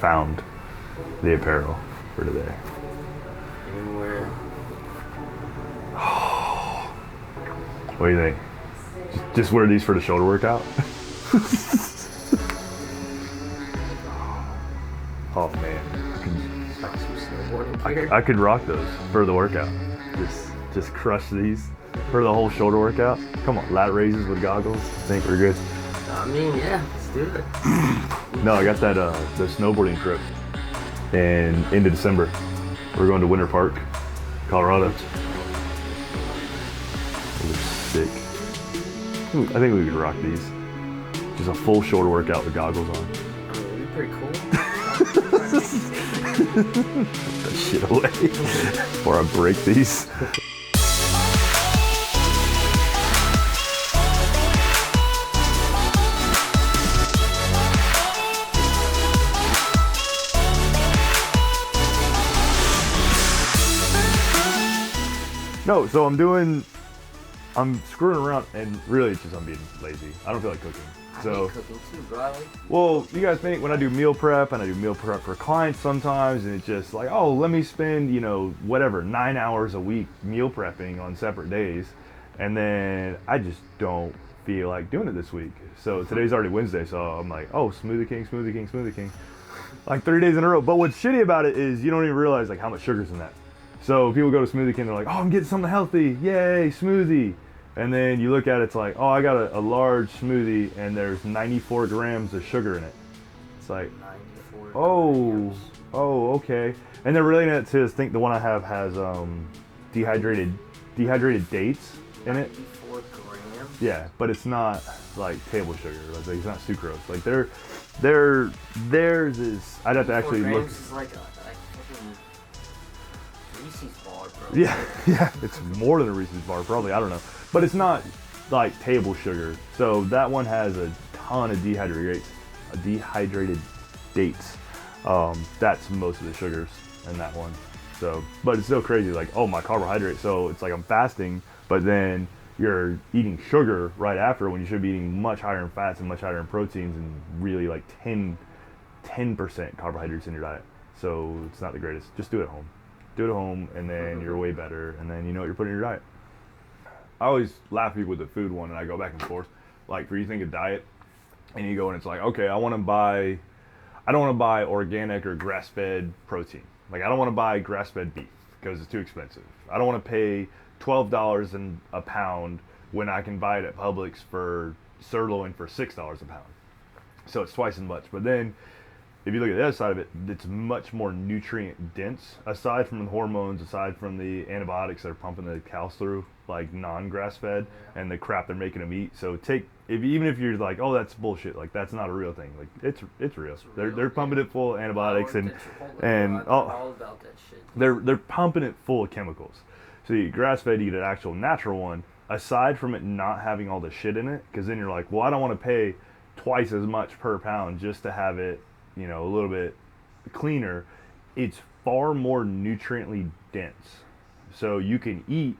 found the apparel for today. Anywhere. What do you think? Just wear these for the shoulder workout? Oh man, I could rock those for the workout. Just crush these for the whole shoulder workout. Come on, lat raises with goggles. I think we're good. I mean, yeah, let's do it. No, I got that the snowboarding trip in end of December. We're going to Winter Park, Colorado. It looks sick. I think we could rock these. Just a full shoulder workout with goggles on. I mean, it'd be pretty cool. Put that shit away before I break these. No, so I'm screwing around, and really it's just I'm being lazy. I don't feel like cooking. I hate cooking too, bro. Well, you guys think when I do meal prep, and I do meal prep for clients sometimes, and it's just like, oh, let me spend, whatever, 9 hours a week meal prepping on separate days, and then I just don't feel like doing it this week. So today's already Wednesday, so I'm like, oh, Smoothie King, Smoothie King, Smoothie King. Like 3 days in a row. But what's shitty about it is you don't even realize like how much sugar's in that. So people go to Smoothie King, they're like, oh, I'm getting something healthy, yay, smoothie. And then you look at it, it's like, oh, I got a large smoothie and there's 94 grams of sugar in it. It's like, 94 oh, okay. And they're relating it to, I think the one I have has dehydrated dates in it. 94 grams? Yeah, but it's not like table sugar. Like it's not sucrose. Like theirs is, I'd have to actually look. Is like fucking Reese's bar, bro. Yeah, it's more than a Reese's bar, probably. I don't know. But it's not like table sugar. So that one has a ton of dehydrated dates. That's most of the sugars in that one. So, but it's still crazy. Like, oh, my carbohydrate. So it's like I'm fasting, but then you're eating sugar right after when you should be eating much higher in fats and much higher in proteins and really like 10% carbohydrates in your diet. So it's not the greatest. Just do it at home. Do it at home, and then you're way better, and then you know what you're putting in your diet. I always laugh at people with the food one, and I go back and forth. Like, for you think of diet, and you go and it's like, okay, I don't want to buy organic or grass-fed protein. Like, I don't want to buy grass-fed beef because it's too expensive. I don't want to pay $12 a pound when I can buy it at Publix for sirloin for $6 a pound. So it's twice as much. But then, if you look at the other side of it, it's much more nutrient dense. Aside from the hormones, aside from the antibiotics that are pumping the cows through, like non-grass fed, and the crap they're making them eat. So even if you're like, oh, that's bullshit, like that's not a real thing. Like it's real. They're pumping it full of antibiotics and all about that shit. They're pumping it full of chemicals. So you eat grass fed, you get an actual natural one. Aside from it not having all the shit in it, because then you're like, well, I don't want to pay twice as much per pound just to have it, a little bit cleaner. It's far more nutriently dense. So you can eat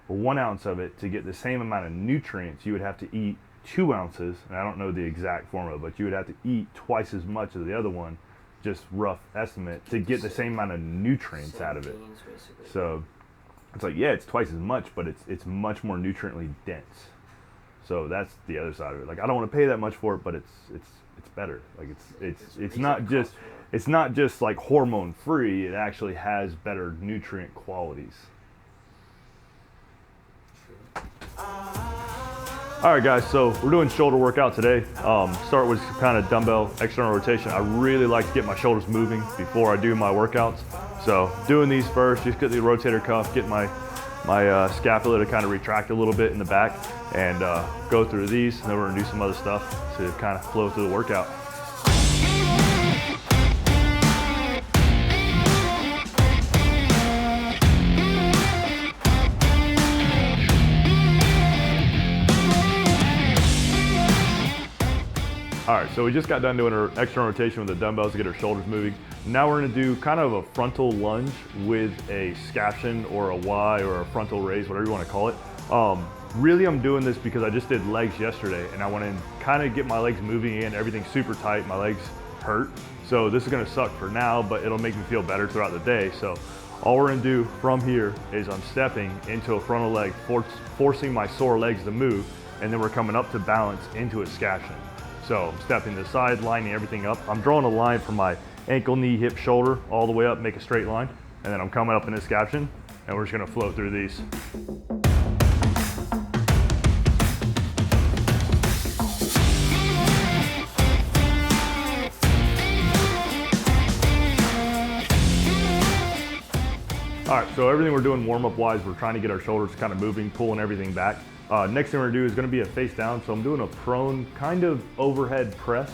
1 ounce of it to get the same amount of nutrients. You would have to eat 2 ounces, and I don't know the exact formula, but you would have to eat twice as much as the other one, just rough estimate, to get the same amount of nutrients out of it. So it's like, yeah, it's twice as much, but it's much more nutriently dense. So that's the other side of it. Like, I don't want to pay that much for it, but it's better. Like it's not just like hormone free. It actually has better nutrient qualities. All right, guys. So we're doing shoulder workout today. Start with kind of dumbbell external rotation. I really like to get my shoulders moving before I do my workouts. So doing these first, just get the rotator cuff, get my scapula to kind of retract a little bit in the back, and go through these, and then we're gonna do some other stuff to kind of flow through the workout. All right, so we just got done doing our external rotation with the dumbbells to get our shoulders moving. Now we're gonna do kind of a frontal lunge with a scaption or a Y or a frontal raise, whatever you wanna call it. Really, I'm doing this because I just did legs yesterday and I wanna kind of get my legs moving again. Everything's super tight, my legs hurt. So this is gonna suck for now, but it'll make me feel better throughout the day. So all we're gonna do from here is I'm stepping into a frontal leg, forcing my sore legs to move, and then we're coming up to balance into a scaption. So I'm stepping to the side, lining everything up. I'm drawing a line from my ankle, knee, hip, shoulder, all the way up, make a straight line. And then I'm coming up in this scaption, and we're just gonna flow through these. All right, so everything we're doing warm-up wise, we're trying to get our shoulders kind of moving, pulling everything back. Next thing we're gonna do is gonna be a face down. So I'm doing a prone kind of overhead press.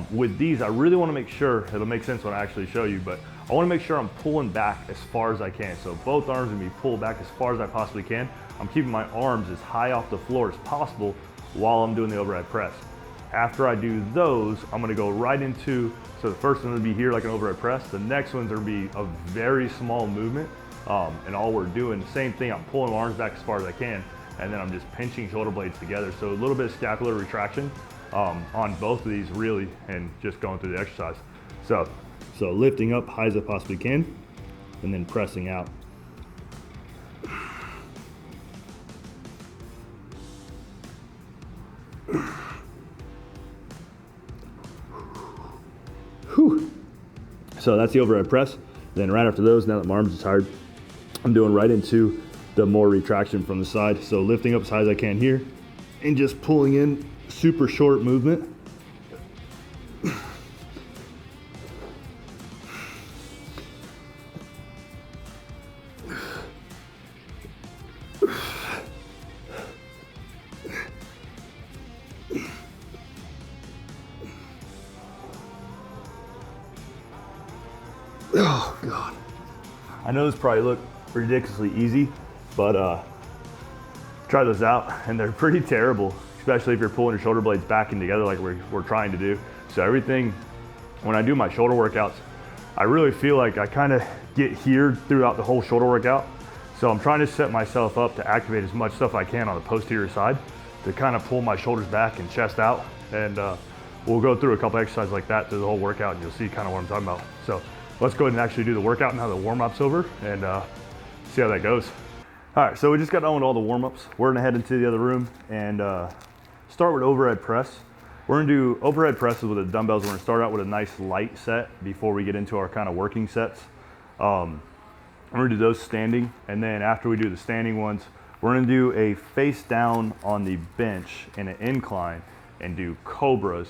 With these, I really wanna make sure, it'll make sense when I actually show you, but I wanna make sure I'm pulling back as far as I can. So both arms are gonna be pulled back as far as I possibly can. I'm keeping my arms as high off the floor as possible while I'm doing the overhead press. After I do those, I'm gonna go right into, so the first one's gonna be here like an overhead press. The next one's gonna be a very small movement. And all we're doing, same thing, I'm pulling my arms back as far as I can, and then I'm just pinching shoulder blades together. So a little bit of scapular retraction on both of these really, and just going through the exercise. So lifting up high as I possibly can, and then pressing out. Whew. So that's the overhead press. Then right after those, now that my arms are tired, I'm doing right into the more retraction from the side. So lifting up as high as I can here and just pulling in, super short movement. Oh God. I know this probably look ridiculously easy, but try those out and they're pretty terrible, especially if you're pulling your shoulder blades back in together like we're trying to do. So everything, when I do my shoulder workouts, I really feel like I kind of get here throughout the whole shoulder workout. So I'm trying to set myself up to activate as much stuff I can on the posterior side to kind of pull my shoulders back and chest out. And we'll go through a couple exercises like that through the whole workout and you'll see kind of what I'm talking about. So let's go ahead and actually do the workout now the warm-up's over and see how that goes. All right, so we just got done with all the warm-ups. We're gonna head into the other room and start with overhead press. We're gonna do overhead presses with the dumbbells. We're gonna start out with a nice light set before we get into our kind of working sets. We're gonna do those standing, and then after we do the standing ones, we're gonna do a face down on the bench in an incline and do cobras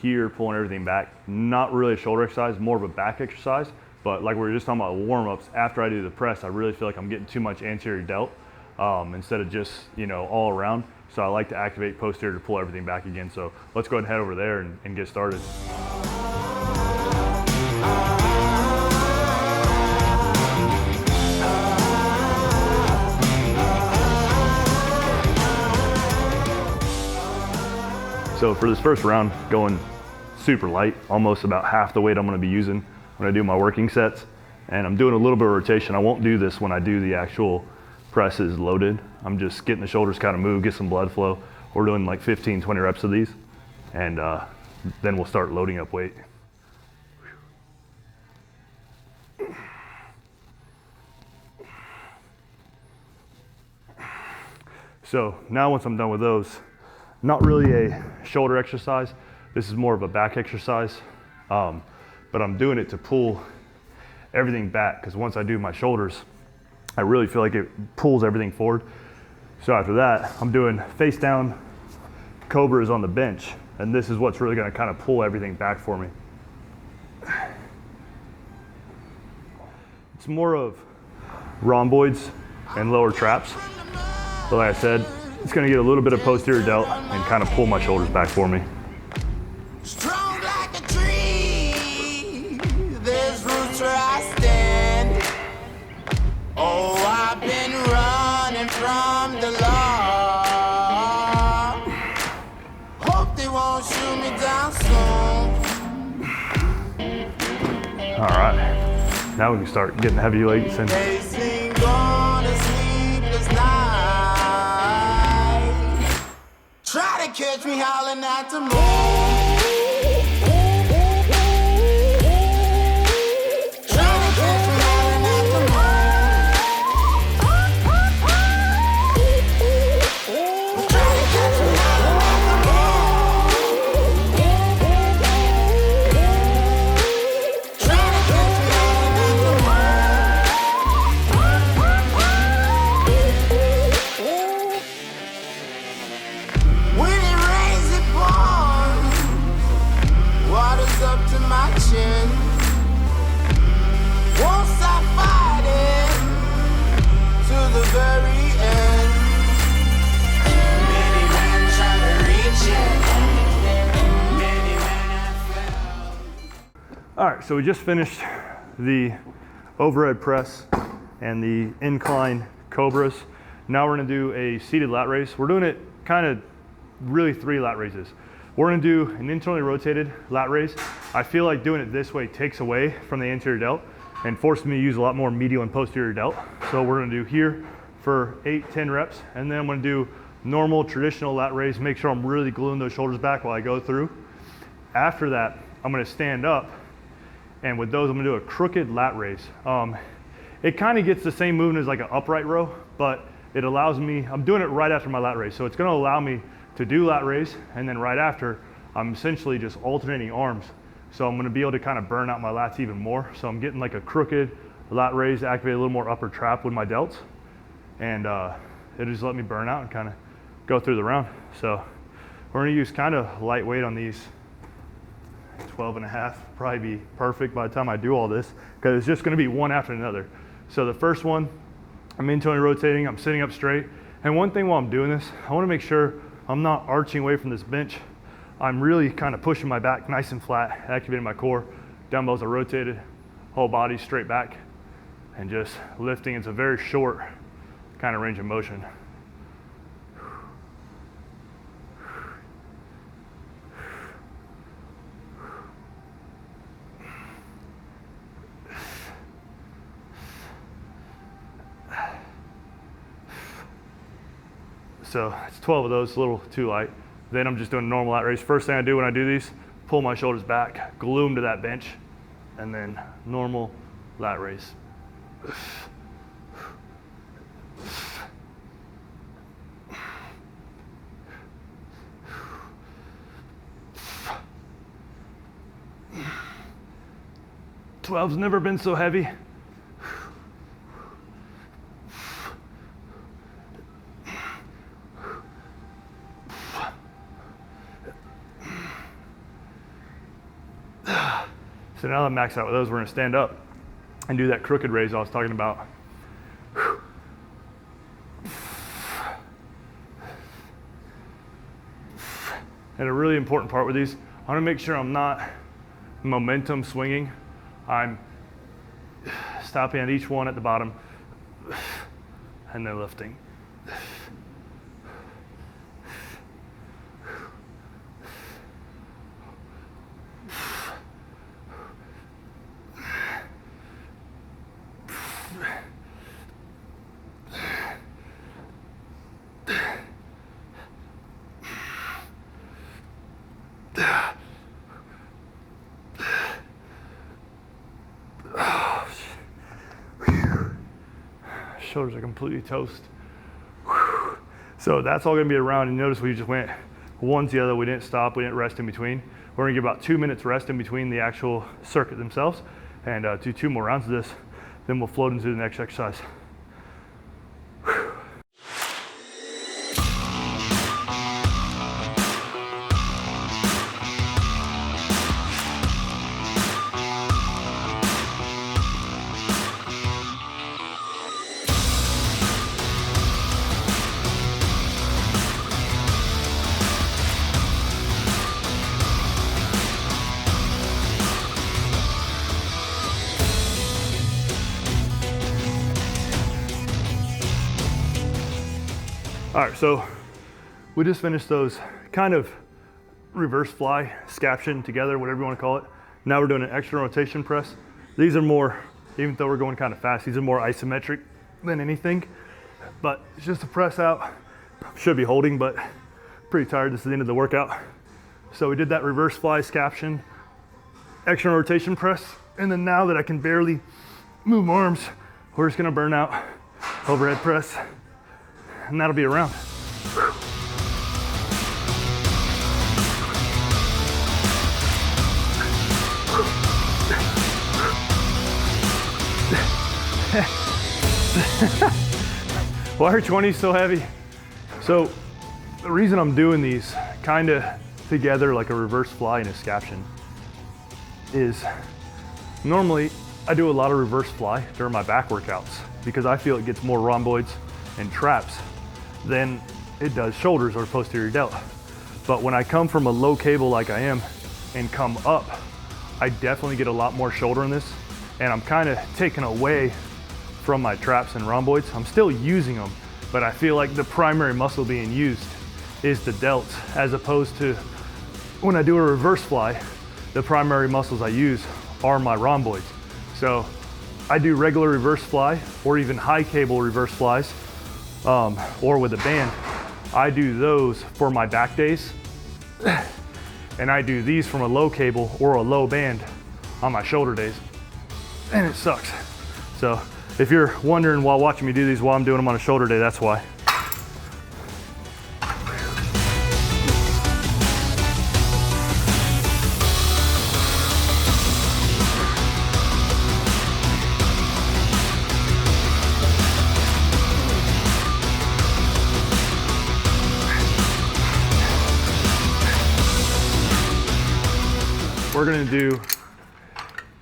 here, pulling everything back. Not really a shoulder exercise, more of a back exercise, but like we were just talking about warm-ups, after I do the press, I really feel like I'm getting too much anterior delt instead of just, you know, all around. So I like to activate posterior to pull everything back again. So let's go ahead and head over there and get started. So for this first round, going super light, almost about half the weight I'm gonna be using when I do my working sets. And I'm doing a little bit of rotation. I won't do this when I do the actual presses loaded. I'm just getting the shoulders kind of move, get some blood flow. We're doing like 15, 20 reps of these. And then we'll start loading up weight. So now once I'm done with those, not really a shoulder exercise. This is more of a back exercise, but I'm doing it to pull everything back because once I do my shoulders, I really feel like it pulls everything forward. So after that, I'm doing face down cobras on the bench, and this is what's really gonna kind of pull everything back for me. It's more of rhomboids and lower traps. But like I said, it's gonna get a little bit of posterior delt and kind of pull my shoulders back for me. Strong like a tree, there's roots where I stand. Oh, I've been running from the law. Hope they won't shoot me down soon. All right, now we can start getting heavy weights in. Chasing on a sleepless night. Try to catch me howling at the moon. All right, so we just finished the overhead press and the incline cobras. Now we're gonna do a seated lat raise. We're doing it kind of really 3 lat raises. We're gonna do an internally rotated lat raise. I feel like doing it this way takes away from the anterior delt and forces me to use a lot more medial and posterior delt. So we're gonna do here for 8, 10 reps, and then I'm gonna do normal traditional lat raise, make sure I'm really gluing those shoulders back while I go through. After that, I'm gonna stand up, and with those, I'm gonna do a crooked lat raise. It kind of gets the same movement as like an upright row, but it allows me, I'm doing it right after my lat raise, so it's gonna allow me to do lat raise, and then right after, I'm essentially just alternating arms. So I'm gonna be able to kind of burn out my lats even more. So I'm getting like a crooked lat raise, activate a little more upper trap with my delts, and it'll just let me burn out and kind of go through the round. So we're gonna use kind of lightweight on these. 12.5, probably be perfect by the time I do all this, because it's just gonna be one after another. So the first one, I'm internally rotating, I'm sitting up straight. And one thing while I'm doing this, I wanna make sure I'm not arching away from this bench. I'm really kind of pushing my back nice and flat, activating my core. Dumbbells are rotated, whole body straight back, and just lifting. It's a very short kind of range of motion. So it's 12 of those, a little too light. Then I'm just doing a normal lat raise. First thing I do when I do these, pull my shoulders back, glue them to that bench, and then normal lat raise. Twelve's never been so heavy. So now that I'm maxed out with those, we're gonna stand up and do that crooked raise I was talking about. And a really important part with these, I wanna make sure I'm not momentum swinging. I'm stopping at each one at the bottom and then lifting. Shoulders are completely toast. So that's all gonna be around, and notice we just went one to the other. We didn't stop, we didn't rest in between. We're gonna give about 2 minutes rest in between the actual circuit themselves, and do 2 more rounds of this. Then we'll float into the next exercise. All right, so we just finished those kind of reverse fly, scaption together, whatever you want to call it. Now we're doing an external rotation press. These are more, even though we're going kind of fast, these are more isometric than anything, but it's just a press out. Should be holding, but pretty tired. This is the end of the workout. So we did that reverse fly, scaption, external rotation press, and then now that I can barely move my arms, we're just gonna burn out overhead press, and that'll be a round. Why are 20s so heavy? So the reason I'm doing these kind of together like a reverse fly and a scaption is normally I do a lot of reverse fly during my back workouts because I feel it gets more rhomboids and traps than it does shoulders or posterior delt. But when I come from a low cable like I am and come up I definitely get a lot more shoulder in this, and I'm kind of taken away from my traps and rhomboids. I'm still using them, but I feel like the primary muscle being used is the delts, as opposed to when I do a reverse fly, the primary muscles I use are my rhomboids. So I do regular reverse fly or even high cable reverse flies, or with a band. I do those for my back days, and I do these from a low cable or a low band on my shoulder days, and it sucks. So if you're wondering while watching me do these while I'm doing them on a shoulder day, that's why. We're gonna do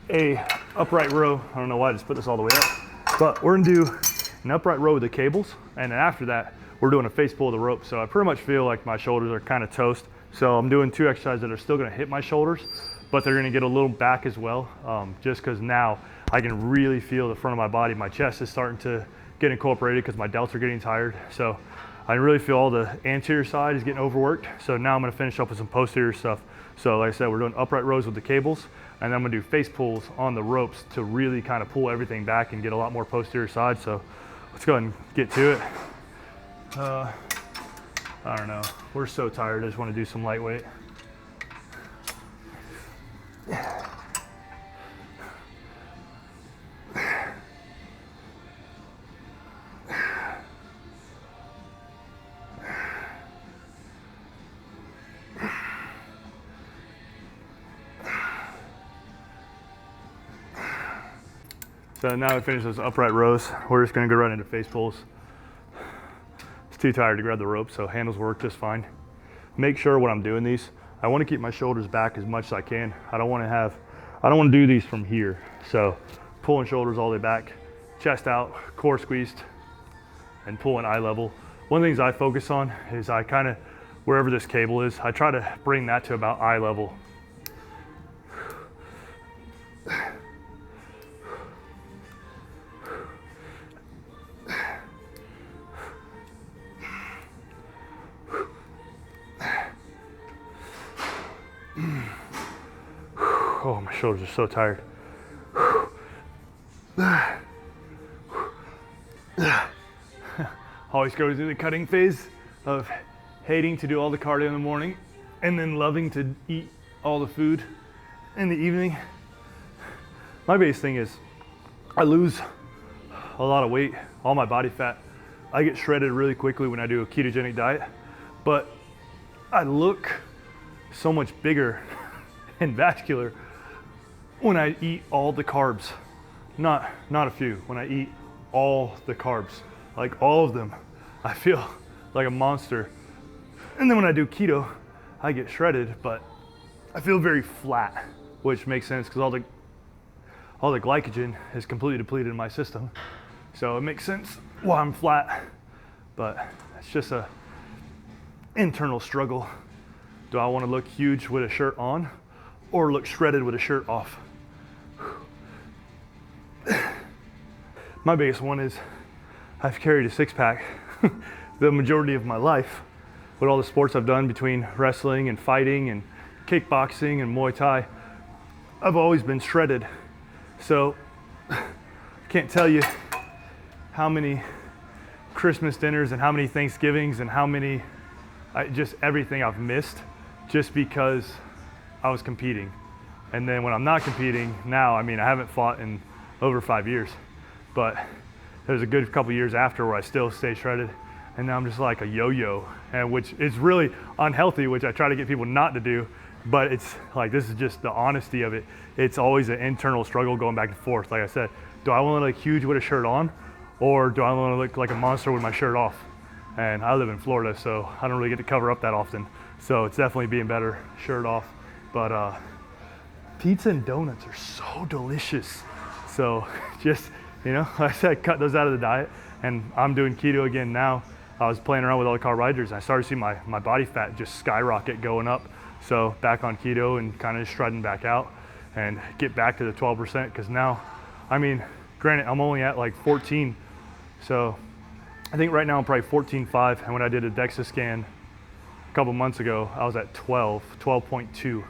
a upright row. I don't know why I just put this all the way up, but we're gonna do an upright row with the cables, and then after that, we're doing a face pull of the rope. So I pretty much feel like my shoulders are kind of toast. So I'm doing 2 exercises that are still gonna hit my shoulders, but they're gonna get a little back as well, just because now I can really feel the front of my body. My chest is starting to get incorporated because my delts are getting tired. So I really feel all the anterior side is getting overworked. So now I'm gonna finish up with some posterior stuff. So like I said, we're doing upright rows with the cables, and then I'm gonna do face pulls on the ropes to really kind of pull everything back and get a lot more posterior side. So let's go ahead and get to it. I don't know, we're so tired, I just wanna do some lightweight. So now we finish those upright rows, we're just gonna go right into face pulls. It's too tired to grab the rope, so handles work just fine. Make sure when I'm doing these, I wanna keep my shoulders back as much as I can. I don't wanna do these from here. So pulling shoulders all the way back, chest out, core squeezed, and pulling eye level. One of the things I focus on is I kinda, wherever this cable is, I try to bring that to about eye level. Oh, my shoulders are so tired. Always go through the cutting phase of hating to do all the cardio in the morning and then loving to eat all the food in the evening. My biggest thing is I lose a lot of weight, all my body fat. I get shredded really quickly when I do a ketogenic diet, but I look so much bigger and vascular when I eat all the carbs. Not a few, when I eat all the carbs, like all of them. I feel like a monster. And then when I do keto, I get shredded, but I feel very flat, which makes sense because all the glycogen is completely depleted in my system. So it makes sense why I'm flat, but it's just a internal struggle. Do I want to look huge with a shirt on or look shredded with a shirt off? My biggest one is I've carried a 6-pack the majority of my life with all the sports I've done between wrestling and fighting and kickboxing and Muay Thai. I've always been shredded. So I can't tell you how many Christmas dinners and how many Thanksgivings and how many, just everything I've missed just because I was competing. And then when I'm not competing now, I mean, I haven't fought in over 5 years, but there's a good couple years after where I still stay shredded, and now I'm just like a yo-yo, and which is really unhealthy, which I try to get people not to do, but it's like, this is just the honesty of it. It's always an internal struggle going back and forth. Like I said, do I want to look huge with a shirt on, or do I want to look like a monster with my shirt off? And I live in Florida, so I don't really get to cover up that often. So it's definitely being better shirt off. But pizza and donuts are so delicious. So just, you know, like I said, cut those out of the diet, and I'm doing keto again now. I was playing around with all the carbohydrates, and I started to see my body fat just skyrocket going up. So back on keto and kind of shredding back out. and get back to the 12%, because now, I mean, granted, I'm only at like 14, so I think right now I'm probably 14.5, and when I did a DEXA scan a couple months ago, I was at 12.2.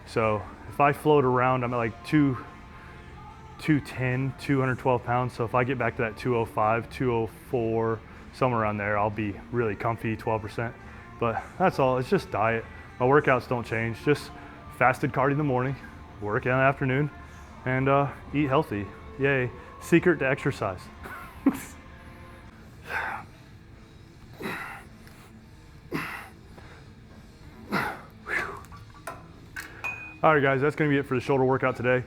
So if I float around, I'm at like 210, 212 pounds. So if I get back to that 205, 204, somewhere around there, I'll be really comfy, 12%. But that's all, it's just diet. My workouts don't change, just fasted cardio in the morning, work in the afternoon, and eat healthy. Yay, secret to exercise. All right, guys, that's gonna be it for the shoulder workout today.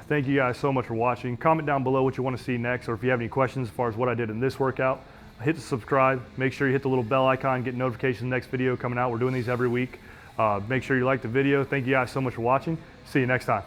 Thank you guys so much for watching. Comment down below what you wanna see next, or if you have any questions as far as what I did in this workout. Hit the subscribe, make sure you hit the little bell icon, get notifications of the next video coming out. We're doing these every week. Make sure you like the video. Thank you guys so much for watching. See you next time.